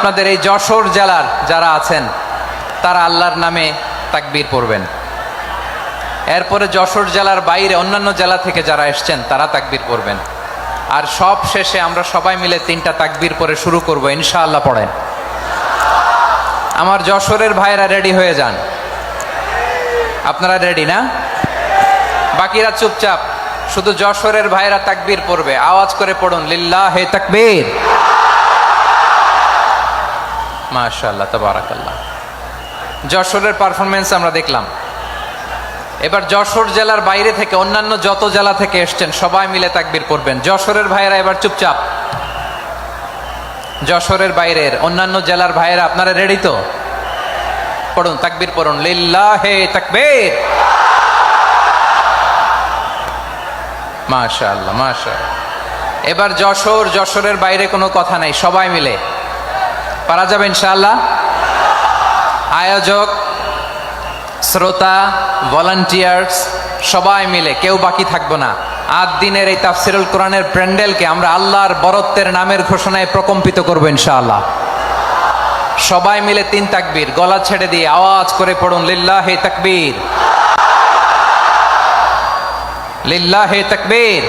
আপনাদের এই যশোর জেলার যারা আছেন তারা আল্লাহর নামে তাকবীর পড়বেন। এরপরে যশোর জেলার বাইরে অন্যান্য জেলা থেকে যারা এসছেন তারা তাকবীর পড়বেন। আর সব শেষে আমরা সবাই মিলে 3টা তাকবীর পরে শুরু করব ইনশাআল্লাহ। পড়েন। আমার যশোরের ভাইরা রেডি হয়ে যান। আপনারা রেডি না? বাকিরা চুপচাপ, শুধু যশোরের ভাইরা তাকবীর পড়বে। আওয়াজ করে পড়ুন, লিল্লাহে তাকবীর। মাশাআল্লাহ, তাবারাকাল্লাহ। যশোরের পারফরমেন্স আমরা দেখলাম। এবার যশোর জেলার বাইরে থেকে অন্যান্য যত জেলা থেকে এসছেন সবাই মিলে তাকবীর পড়বেন। যশোরের ভাইয়েরা এবার চুপচাপ। যশোরের বাইরের অন্যান্য জেলার ভাইয়েরা আপনারা রেডি তো? পড়ুন, তাকবীর পড়ুন, লিল্লাহে তাকবীর। মাশাআল্লাহ, মাশাআল্লাহ। এবার যশোরের বাইরে কোনো কথা নাই, সবাই মিলে পারা যাবে ইনশাআল্লাহ। আয়োজক, শ্রোতা, ভলান্টিয়ার্স সবাই মিলে কেউ বাকি থাকবো না। 8 দিনের এই তাফসিরুল কোরআনের প্যান্ডেলকে আমরা আল্লাহর বরত্বের নামের ঘোষণায় প্রকম্পিত করবো ইনশাআল্লাহ। সবাই মিলে 3 তাকবীর, গলা ছেড়ে দিয়ে আওয়াজ করে পড়ুন, লিল্লাহে তাকবীর, লিল্লাহে তাকবীর,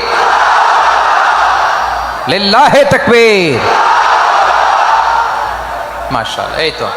লিল্লাহে তাকবীর। মাশাআল্লাহ, এই তো।